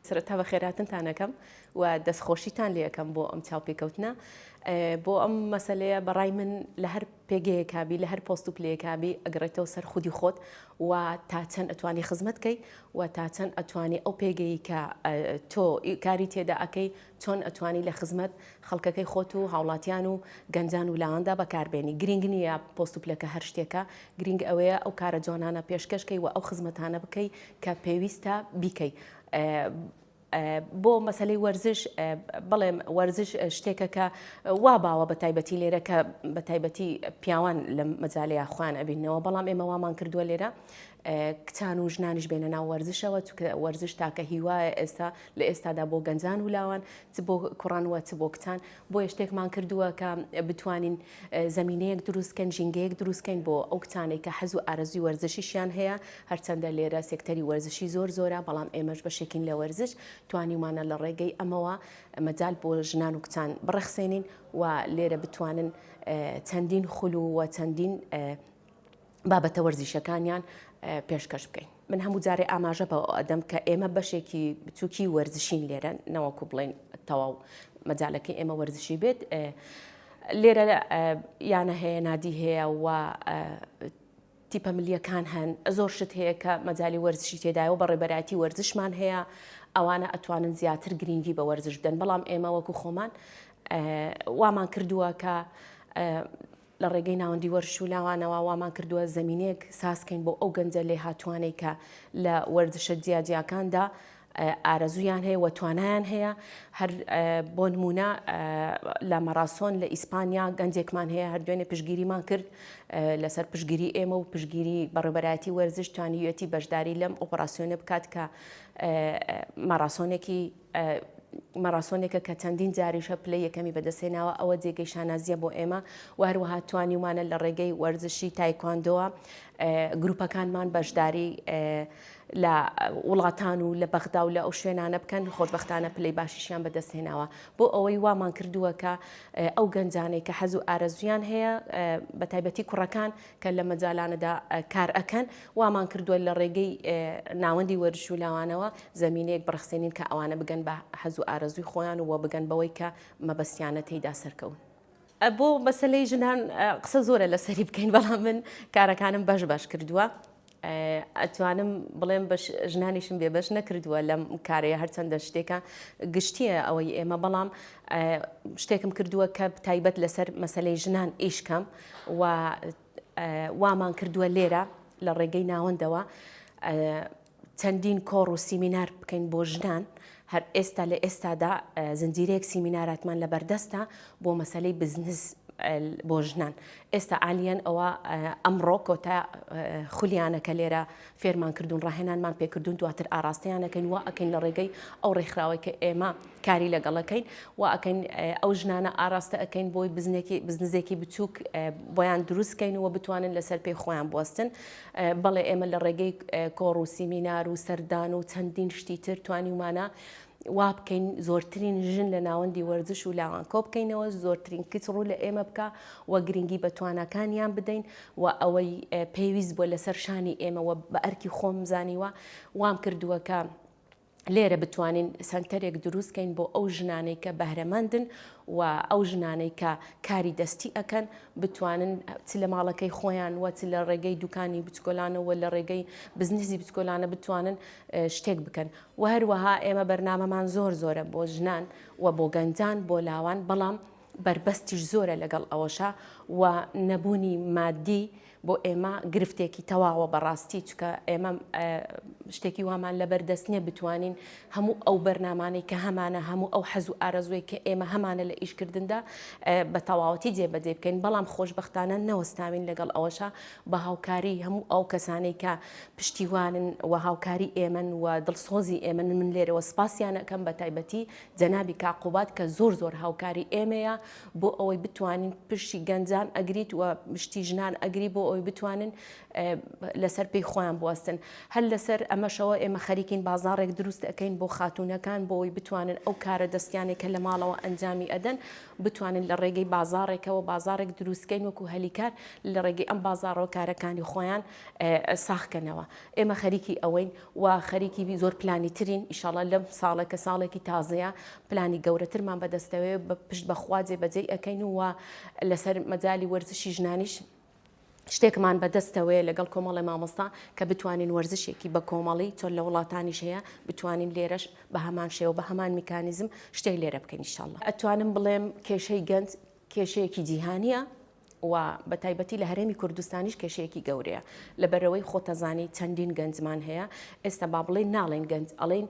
سرەتا بە خێراتنتانەکەم و دەستخۆشیتان لێ یەکەم بۆ ئەم چاوپێکەوتنە بۆ ئەم مەسەلەیە بەڕای من لە هەر پێگەیەکابی لە هەر پۆست و پلەیەکابی ئەگەڕێتەوە سەر خودی خۆت و تا چەند ئەتوانی خزمەتکەی و تا چەند ئەتوانی ئەو پێگەی کە تۆ کاری تێدا ئەەکەی چۆن ئەتوانی لە خزمەت خەڵکەکەی خۆت و هاوڵاتیان و گەنجان و لاواندا بەکاربێنی گرنگ نییە پۆست و پلەکە هەر شتێکە گرنگ ئەوەیە ئەو کارە جوانانە پێشکەشکەی و ئەو خزمەتانە بکەی کە پێویستە بیکەی. بۆ مەسلەی وەرزش بەڵێم وەرزش شتێکە کە وا باوە بە تایبەتی لێرە کە بە تایبەتی پیاوان لە مەجاالەیە خوان ئەبینەوە بەڵام ئێمە وامان کردووە لێرە کچان و ژنانیش بێنە ناو وەرزشەوە چونکە وەرزش تاکە هیوایە ئێستا لە ئێستادا بۆ گەنجان و لاوان چ بۆ کوڕانوە چ بۆ کچان بۆ شتێکمان کردووە کە بتوانین زمینەیەک دروستکەن ژینگەیەک دروستکەین بۆ ئەو کچانێک کە حەز و ئارەزوی وەرزشیشیان هەیە هەرچەندە لێرە سێکتەری وەرزشی زۆرە بەڵام ئێمەش بەشێکین لە وەرزش توانیمانە لە ڕێگەی ئەمەوە مەجال بۆ ژنان و کچان بڕەخسێنین و لێرە بتوانن چەندین خولو و چەندین بابەتە وەرزشەکانیان پێشکەش بکەین. من هەموو جارێ ئاماژە بە ئەدەم کە ئێمە بەشێکی بچووکی وەرزشین لێرە نەوەکو بڵێن تەواو مەجالەکەی ئێمە وەرزشی بێت لێرە یانە هەیە نادی هەیە و تیپە ملیەکان هەن زۆر شت هەیە کە مەجای وەرزشی تێدایەوە بەڕێبەرایەتی وەرزشمان هەیە ئەوانە ئەتوانن زیاتر گرنگی بە وەرزش بدەن بەڵام ئێمە وەکو خۆمان وامان کردووە کە لە ڕێگەی ناوەندی وەرش و لاوانەوە وامان کردووە زمینەیەک ساسکەین بۆ ئەو گەنجە لێ هاتوانەی کە لە وەرزشە جیاجیاکاندا ئارەزویان هەیە و توانایان هەیە هەر بۆ نمونە لە مەراسۆن لە ئیسپانیا گەنجێکمان هەیە هەر دوێنێ پشگیریمان کرد لەسەر پشگیری ئێمە و پشگیری بەڕێبەرایەتی وەرزش توانیوێتی بەشداری لەم ئۆپەراسیۆنە بکات کە مەراسۆنێکە کە چەندین جاریشە پلەی یەکەمی بەدەستێناوە ئەوە جێگەی شانازیە بۆ ئێمە و هەروەها توانیومانە لە ڕێگەی وەرزشی تایکواندۆوە گروپەکانمان بەشداری لە وڵاتان و لە بەغدا و لە ئەو شوێنانە بکەن خۆشبەختانە پلەی باشیشیان بەدەستێناوە بۆ ئەوەی وامان کردووە کە ئەو گەنجانەی کە حەز و ئارەزویان هەیە بە تایبەتی کوڕەکان کە لە مەجالانەدا کار ئەکەن وامان کردووە لە ڕێگەی ناوەندی وەرش و لاوانەوە زمینەیەک بڕخسێنین کە ئەوانە بگەن بە حەز و ئارەزوی خۆیان و بگەن بەوەی کە مەبەستیانە تێیدا سەرکەون. بۆ مەسلەی ژنان قسە زۆرە لەسەری بکەین بەڵام من کارەکانم بەش کردووە ئەتوانم بڵێم بە ژنانیشم بێبەش نەکردووە لەم کارەیە هەرچەندە شتێکە گشتیە ئەوەی ئێمە بەڵام شتێکم کردووە کە تایبەت لەسەر مەسلەی ژنان ئیشکەم و وامان کردووە لێرە لە ڕێگەی ناوەندەوە چەندین کۆڕ و سیمینار بکەین بۆ ژنان هەر ئێستا لە ئێستادا زنجیرەیەک سیمیناراتمان لە بەردەستە بۆ مەسەلەی بزنس بۆ ژنان ئێستا عالیەن ئەوە ئەمڕۆ کۆتا خولیانەکە لێرە فێرمان کردوون ڕاهێنانمان پێکردوون دواتر ئاراستەیانەکەین وا ئەکەین لە ڕێگەی ئەو ڕێکخراوەی کە ئێمە کاری لەگەڵەکەین وا ئەکەین ئەو ژنانە ئاراستە ئەەکەین بۆی بزنزێکی بچووک بۆیان دروستکەین و بتوانن لەسەر پێی خۆیان بوەستن بەڵێ ئێمە لە ڕێگەی کۆڕ و سیمینار و سەردان و چەندین شتی تر توانیمانە وا بکەین زۆرترین ژن لە ناوەندی وەرزش و لاوان کۆ بکەینەوە زۆرترین کچ ڕوو لە ئێمە بکە و گرنگی بە توانەکانیان بدەین و ئەوەی پێویست بۆ لەسەر شانی ئێمەوە بە ئەرکی خۆم زانیوە وام کردووە کە لێرە بتوانین سنتەرێک دروستکەین بۆ ئەو ژنانەی کە بەهرەمەندن و ئەو ژنانەی کە کاری دەستی ئەکەن بتوانن چ لە ماڵەکەی خۆیان و چ لە ڕێگەی دوکانی بچکۆلانەوە لە ڕێگەی بزنسی بچکۆلانە بتوانن شتێک بکەن و هەروەها ئێمە بەرنامەمان زۆرە بۆ ژنان و بۆ گەنجان بۆ لاوان بەڵام بربەستیش زۆرە لەگەڵ ئەوەشە و نەبوونی مادی بۆ ئێمە گرفتێکی تەواوە بەڕاستی چکە ئێمە شتێکی وامان لەبەردەست نییە بتوانین هەموو ئەو بەرنامانەی کە هەمانە هەموو ئەو حەز و ئارەزوی کە ئێمە هەمانە لە ئیشکردندا بە تەواوەتی جێبەجێ بکەین بەڵام خۆشبەختانە نەوەستاوین لەگەڵ ئەوەشە بە هاوکاری هەموو ئەو کەسانەی کە پشتیوانن و هاوکاری ئێمن و دڵسۆزی ئێمن من لێرەوە سپاسیانەکەم بە تایبەتی جەنابی کاقوبات کە زۆر هاوکاری ئێمەیە بۆ ئەوەی بتوانین پشتی گەنجان ئەگریت و پشتی ژنان ئەگری بۆ ئەوی بتوانن لەسەر پێی خۆیان بوەستن. هەر لەسەر ئەمەشەوە ئێمە خەریکین بازارێک دروست دەکەین بۆ خاتونەکان بۆ ئەوی بتوانن ئەو کارە دەستیانێکە لە ماڵەوە ئەنجامی ئەدەن بتوانن لە ڕێگەی بازارێکەوە بازارێک دروستکەین وەکو هەلیکار لە ڕێگەی ئەم بازارەوە کارەکانی خۆیان ساخکەنەوە. ئێمە خەریکی ئەوەین و خەریکی زۆر پلانی ترین ئیشاڵە لەم ساڵێکە ساڵێکی تازەیە پلانی گەورەترمان بەدەستەوەی پشت بەخوازێ بەجێ ئەەکەین و لەسەر مەجای وەرزشی ژنانیش شتێکمان بەدەستەوەی لەگەڵ کۆمەڵی مامۆستا کە بتوانین وەرزشێکی بە کۆمەڵی چۆن لە وڵاتانیش هەیە بتوانین لێرەش بە هەمان شێوە بە هەمان میکانیزم شتێک لێرە بکەین ئینشاڵڵا. ئەتوانم بڵێم کێشەی گەنج کێشەیەکی جیهانیە و بە تایبەتی لە هەرێمی کوردستانیش کێشەیەکی گەورەیە لەبەرەوەی خۆتەزانی چەندین گەنجمان هەیە. ئێستا با بڵێن ناڵێن گەنج ئەڵێن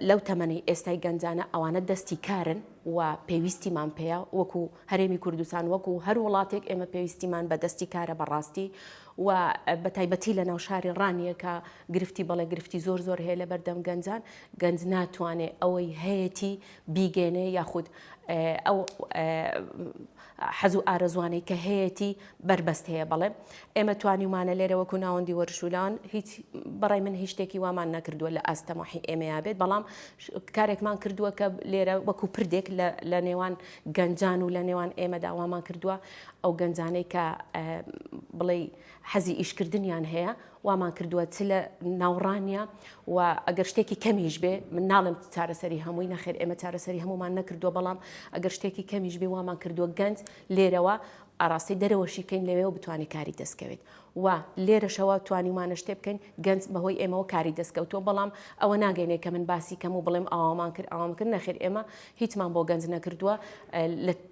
لەو تەمەنی ئێستای گەنجانە ئەوانە دەستی کارن و پێویستیمان پێەیە وەکو هەرێمی کوردستان وەکو هەر وڵاتێک ئێمە پێویستیمان بە دەستی کارە بەڕاستی و بە تایبەتی لە ناو شاری ڕانیە کە گرفتی بەڵێ گرفتی زۆر هەیە لە بەردەم گەنجان گەنج ناتوانێت ئەوەی هەیەی بیگەێنێ یاخود ئەو حەز و ئارەزوانەی کە هەیەی بربەست هەیە. بەڵێ ئێمە توانیمانە لێرە وەکو ناوەندی وەرشولان هیچ بەڕای من هیچ شتێکی وامان نەکردووە لە ئاستەمەحی ئێمەیا بێت بەڵام کارێکمان کردووە کە لێرە وەکو پردێک لە نێوان گەنجان و لە نێوان ئێمەدا وامان کردووە ئەو گەنجانەی کە بڵێ حەزی ئیشکردنیان هەیە وامان کردووە چ لە ناوڕانیە و ئەگەر شتێکی کەمیش بێ من ناڵم چارەسەری هەمووی نەخێر ئێمە چارەسەری هەمومان نەکردووە بەڵام ئەگەر شتێکی کەمیش بێ وامان کردووە گەنج لێرەوە ئاراستی دەرەوەشیکەین لەوێ و بتوانێت کاری دەستکەوێت و لێرەشەوە توانیمانە شتێ بکەین گەنج بەهۆی ئێمەوە کاری دەستکەوتەوە بەڵام ئەوە ناگەینێ کە من باسی کەم و بڵێم ئاوامان کرد ئاوام کرد نەخێر ئێمە هیچمان بۆ گەنج نەکردووە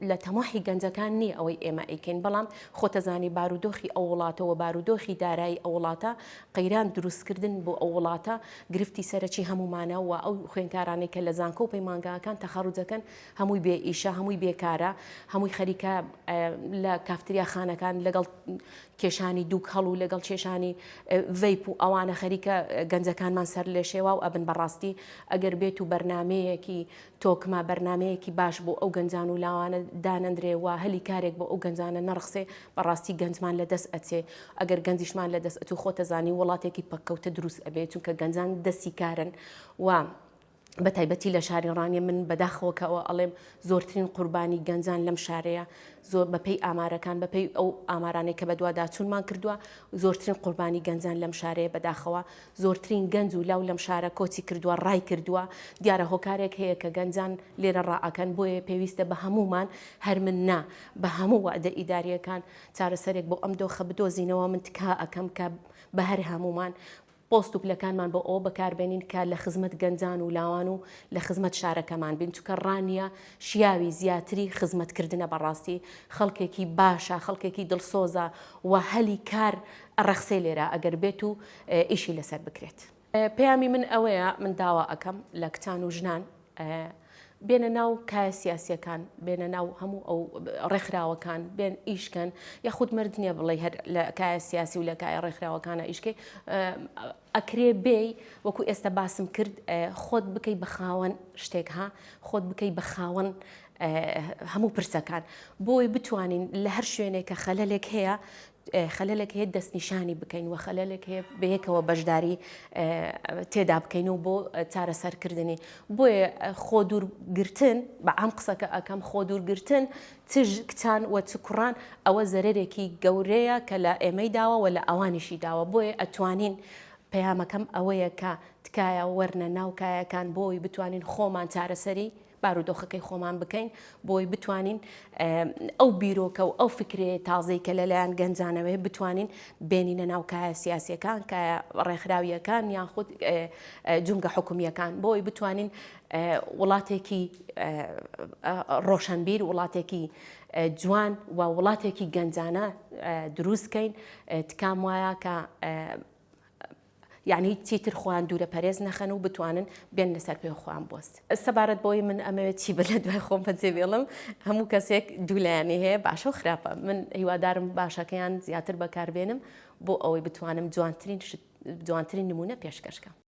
لە تەماحی گەنجەکان نییە ئەوەی ئێمە ئەیکەین بەڵام خۆتەزانی بارودۆخی ئەو وڵاتەوە بارودۆخی دارایی ئەو وڵاتە قەیران دروستکردن بۆ ئەو وڵاتە گرفتی سەرەکی هەمومانە و ئەو خوێنکارانێک کە لە زانکۆ و پەیمانگاکان تەخەڕوجەکەن هەمووی بێ ئیشە هەمووی بێکارە هەمووی خەریکە لە کافتریا خانەکان لەگەڵ کێشانی دووک هەڵ و لەگەڵ کێشانی ڤیپ و ئەوانە خەریکە گەنجەکانمان سەر لێ شێوە و ئەبن بەڕاستی ئەگەر بێت و بەرنمەیەکی تۆکمە بەرنمەیەکی باش بۆ ئەو گەنجان و لاوانە دانەندرێ و هەلی کارێک بۆ ئەو گەنجانە نەرخسێ بەڕاستی گەنجمان لە دەست ئەچێ ئەگەر گەنجیشمان لە دەست ئەچ و خۆتەزانی وڵاتێکی پەککەوتە دروست ئەبێت چونکە گەنجان دەستی کارن و بە تایبەتی لە شاری ڕانیە من بەداخەوەکەەوە ئەڵێم زۆرترین قوربانی گەنجان لەم شارەیە زۆر بەپێی ئامارەکان بەپێی ئەو ئامارانەی کە بەدووادا چوونمان کردووە زۆرترین قوربانی گەنجان لەم شارەیە بەداخەوە زۆرترین گەنج و لاو لەم شارە کۆچی کردووە ڕای کردووە دیارە هۆکارێک هەیە کە گەنجان لێرە ڕائەکەن بۆیە پێویستە بە هەمومان هەر من نا بە هەموو وەعدە ئیداریەکان چارەسەرێک بۆ ئەم دۆخە بدۆزینەوە من تکا ئەەکەم کە بە هەر هەمومان پۆست و پلەکانمان بۆ ئەو بەکاربێنین کە لە خزمەت گەنجان و لاوان و لە خزمەت شارەکەمان بین چونکە ڕانیە شیاوی زیاتری خزمەتکردنە بەڕاستی خەڵکێکی باشە خەڵکێکی دڵسۆزە و هەلی کار ڕەخسێ لێرە ئەگەر بێت و ئیشی لەسەر بکرێت. پەیامی من ئەوەیە من داوا ئەەکەم لە کچان و ژنان بێنە ناو کایە سیاسیەکان بێنە ناو هەموو ئەو ڕێکخراوەکان بێن ئیشکەن یاخود مردنیە بڵێ هەر لە کایە سیاسی و لە کایە ڕێکخراوەکانە ئیشکەی ئەکرێ بێ وەکو ئێستا باسم کرد خۆت بکەی بە خاوەن شتێک ها خۆت بکەی بە خاوەن هەموو پرسەکان بۆی بتوانین لە هەر شوێنێکە خەلەلێک هەیە خەلەلێک هەیە دەستنیشانی بکەین و خەلەلێک هەیە بەیەکەوە بەشداری تێدا بکەین و بۆ چارەسەرکردنی بۆیە خۆ دوورگرتن بە عام قسەکە ئەەکەم خۆ دوورگرتن چ کچان و چ کوڕان ئەوە زەرێکی گەورەیە کە لە ئێمەی داوە و لە ئەوانیشی داوە بۆیە ئەتوانین پەیامەکەم ئەوەیە کە تکایە وەرنە ناوکایەکان بۆی بتوانین خۆمان چارەسەری بارودۆخەکەی خۆمان بکەین بۆی بتوانین ئەو بیرۆکە و ئەو فکرێ تازەی کە لەلایەن گەنجانەوەی بتوانین بێنینە ناو کایە سیاسیەکان کە ڕێکخراویەکان یاخود جونگە حکومیەکان بۆی بتوانین وڵاتێکی ڕۆشنبیر وڵاتێکی جوان و وڵاتێکی گەنجانە دروستکەین تکام وایە کە یعنی چیتر خۆیان دوورە پەرێز نەخەن و بتوانن بێن لەسەر پێ خۆیان بۆست. سەبارەت بۆی من ئەمەوێت چی بە لە دوای خۆم بەجێ بێڵم هەموو کەسێک دوولایانی هەیە باشە و خراپە من هیوادارم باشەکەیان زیاتر بەکاربێنم بۆ ئەوەی بتوانم جوانترین نمونە پێشکەشکەم.